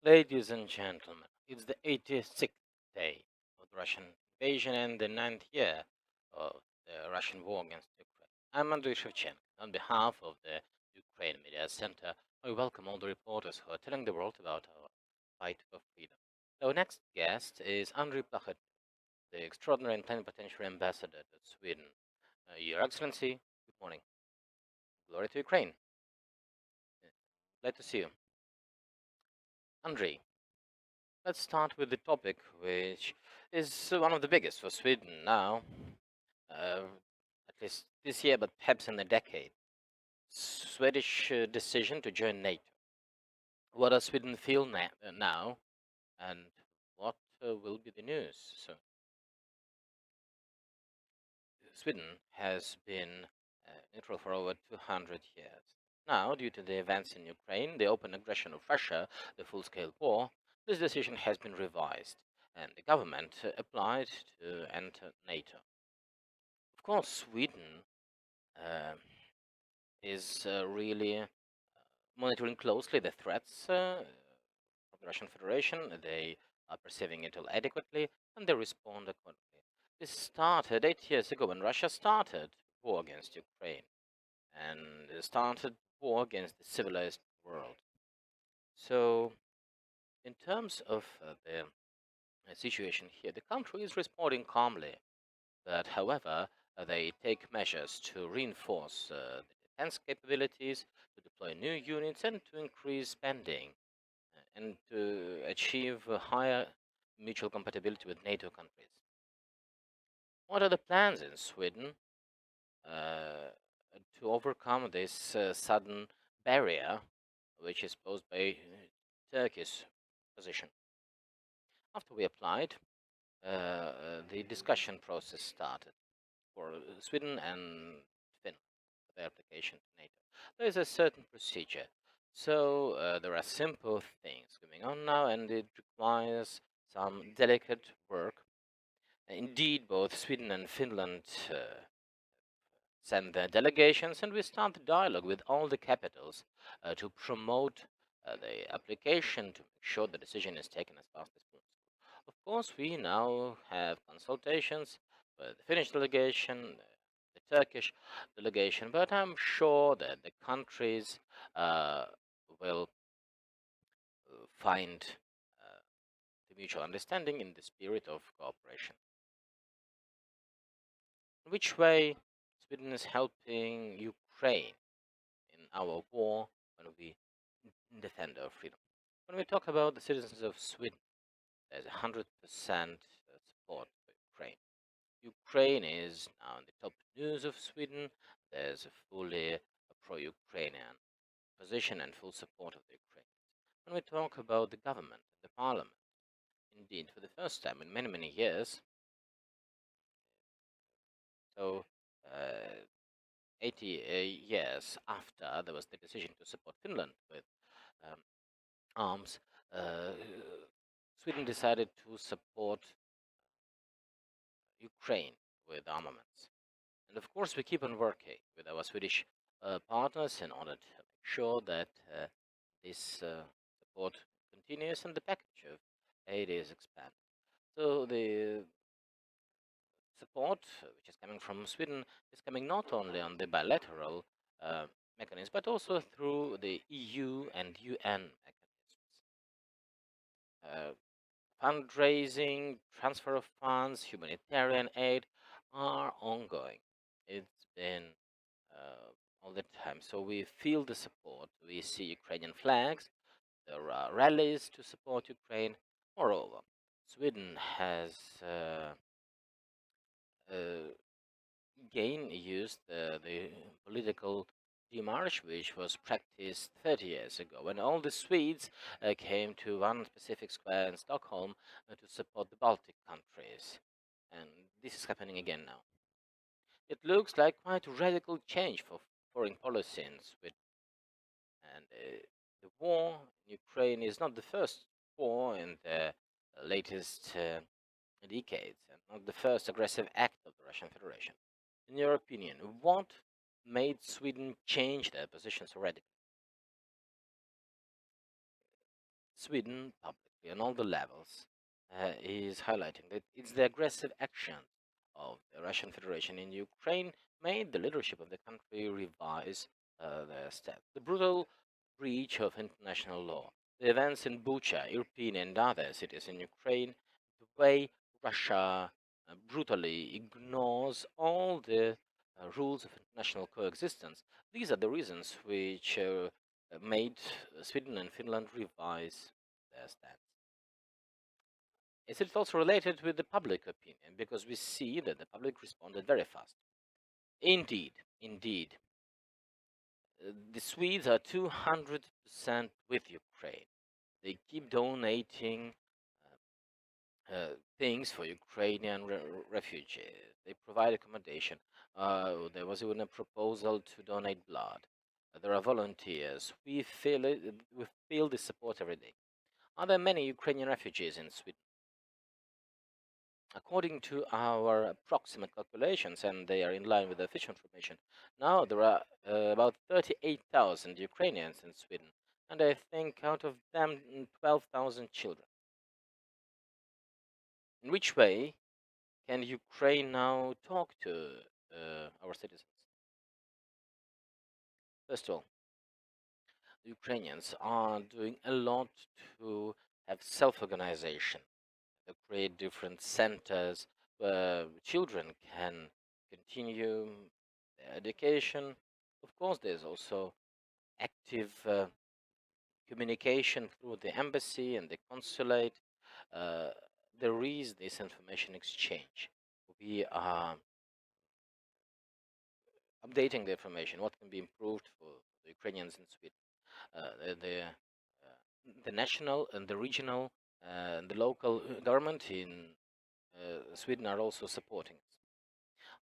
Ladies and gentlemen, it's the 86th day of the Russian invasion and the 9th year of the Russian war against Ukraine. I'm Andrii Shevchenko. On behalf of the Ukraine Medіацентру, I welcome all the reporters who are telling the world about our fight for freedom. Our next guest is Andrii Plakhotniuk, the extraordinary and plenipotentiary ambassador to Sweden. Your Excellency, good morning. Glory to Ukraine. Glad to see you. Andrii, let's start with the topic, which is one of the biggest for Sweden now, at least this year, but perhaps in a decade. Swedish decision to join NATO. What does Sweden feel now, and what will be the news? So, Sweden has been neutral for over 200 years. Now, due to the events in Ukraine, the open aggression of Russia, the full-scale war, this decision has been revised, and the government applied to enter NATO. Of course, Sweden uh, is really monitoring closely the threats from the Russian Federation. They are perceiving it all adequately, and they respond accordingly. This started 8 years ago when Russia started war against Ukraine and started war against the civilized world. So, in terms of the situation here, the country is responding calmly, but however, they take measures to reinforce the defense capabilities, to deploy new units, and to increase spending, and to achieve a higher mutual compatibility with NATO countries. What are the plans in Sweden uh, to overcome this sudden barrier which is posed by Turkey's position? After we applied, the discussion process started for Sweden and Finland for their application to NATO. There is a certain procedure. So there are simple things going on now, and it requires some delicate work. Indeed, both Sweden and Finland send their delegations, and we start the dialogue with all the capitals to promote the application to make sure the decision is taken as fast as possible. Of course, we now have consultations with the Finnish delegation, the Turkish delegation, but I'm sure that the countries will find the mutual understanding in the spirit of cooperation. In which way Sweden is helping Ukraine in our war when we defend our freedom? When we talk about the citizens of Sweden, there's 100% support for Ukraine. Ukraine is now in the top news of Sweden. There's a fully pro-Ukrainian position and full support of the Ukrainians. When we talk about the government, the parliament, indeed, for the first time in many, many years, so 80 years after there was the decision to support Finland with um, arms, Sweden decided to support Ukraine with armaments. And of course, we keep on working with our Swedish partners in order to make sure that this support continues and the package of aid is expanded. So the support which is coming from Sweden is coming not only on the bilateral mechanism, but also through the EU and UN mechanisms. Fundraising, transfer of funds, humanitarian aid are ongoing. It's been all the time. So we feel the support. We see Ukrainian flags. There are rallies to support Ukraine. Moreover, Sweden has again used the political demarche which was practiced 30 years ago when all the Swedes came to one specific square in Stockholm to support the Baltic countries. And this is happening again now. It looks like quite a radical change for foreign policy in Sweden. And the war in Ukraine is not the first war in the latest decades, and not the first aggressive act of the Russian Federation. In your opinion, what made Sweden change their position so radically? Sweden, publicly on all the levels, is highlighting that it's the aggressive action of the Russian Federation in Ukraine made the leadership of the country revise their stance. The brutal breach of international law, the events in Bucha, Irpin, and other cities in Ukraine, the way Russia brutally ignores all the rules of international coexistence. These are the reasons which made Sweden and Finland revise their stance. Is it also related with the public opinion? Because we see that the public responded very fast. Indeed, the Swedes are 200% with Ukraine. They keep donating things for Ukrainian refugees. They provide accommodation. There was even a proposal to donate blood. There are volunteers. We feel the support every day. Are there many Ukrainian refugees in Sweden? According to our approximate calculations, and they are in line with the official information, now there are about 38,000 Ukrainians in Sweden, and I think out of them 12,000 children. In which way can Ukraine now talk to our citizens? First of all, the Ukrainians are doing a lot to have self-organization, to create different centers where children can continue their education. Of course, there's also active communication through the embassy and the consulate. Uh, there is this information exchange. We are updating the information, what can be improved for the Ukrainians in Sweden. The national and the regional and the local government in Sweden are also supporting us.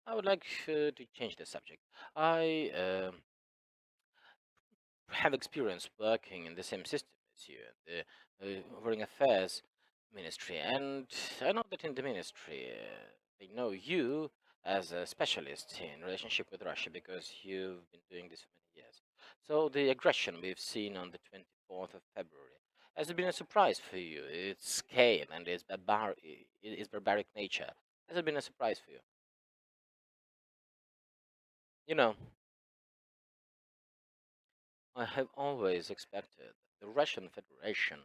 I would like to change the subject. I have experience working in the same system as you, the Foreign Affairs Ministry, and I know that in the ministry they know you as a specialist in relationship with Russia because you've been doing this for many years. So the aggression we've seen on the 24th of February, has it been a surprise for you? Its scale and its barbaric nature. Has it been a surprise for you? You know, I have always expected that the Russian Federation,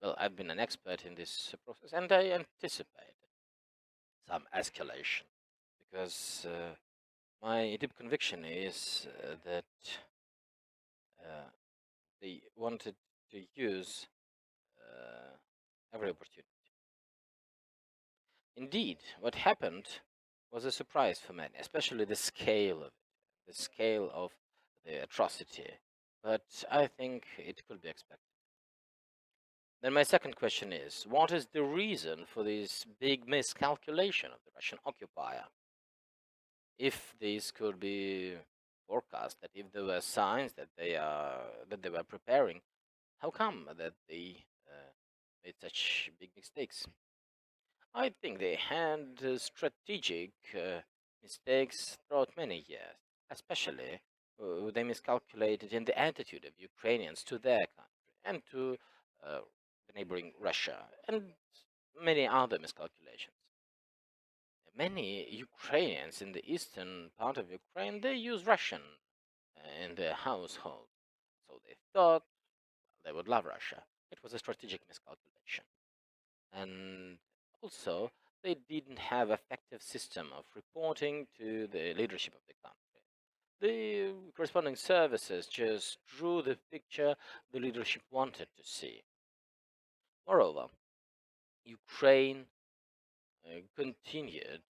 well, I've been an expert in this process, and I anticipated some escalation because my deep conviction is that uh, they wanted to use every opportunity. Indeed, what happened was a surprise for many, especially the scale of it, the scale of the atrocity. But I think it could be expected. Then my second question is, what is the reason for this big miscalculation of the Russian occupier? If this could be forecast, that if there were signs that they were preparing, how come that they made such big mistakes? I think they had strategic mistakes throughout many years, especially they miscalculated in the attitude of Ukrainians to their country and to uh, the neighboring Russia, and many other miscalculations. Many Ukrainians in the eastern part of Ukraine, they use Russian in their household, so they thought they would love Russia. It was a strategic miscalculation. And also, they didn't have effective system of reporting to the leadership of the country. The corresponding services just drew the picture the leadership wanted to see. Moreover, Ukraine continued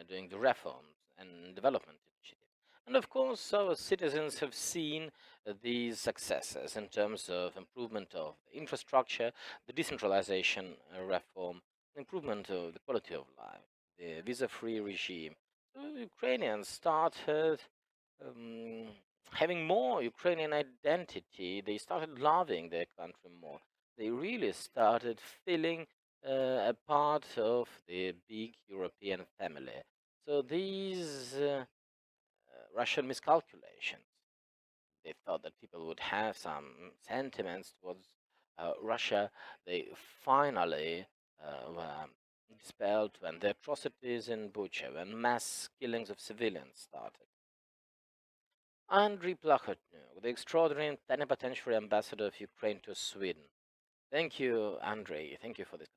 doing the reforms and development initiatives. And of course, our citizens have seen these successes in terms of improvement of the infrastructure, the decentralization reform, improvement of the quality of life, the visa-free regime. So Ukrainians started um, having more Ukrainian identity. They started loving their country more. They really started feeling a part of the big European family. So these Russian miscalculations, they thought that people would have some sentiments towards Russia, they finally were expelled when the atrocities in Bucha, when mass killings of civilians started. Andrii Plakhotniuk, the extraordinary plenipotentiary ambassador of Ukraine to Sweden. Thank you, Andrei. Thank you for this.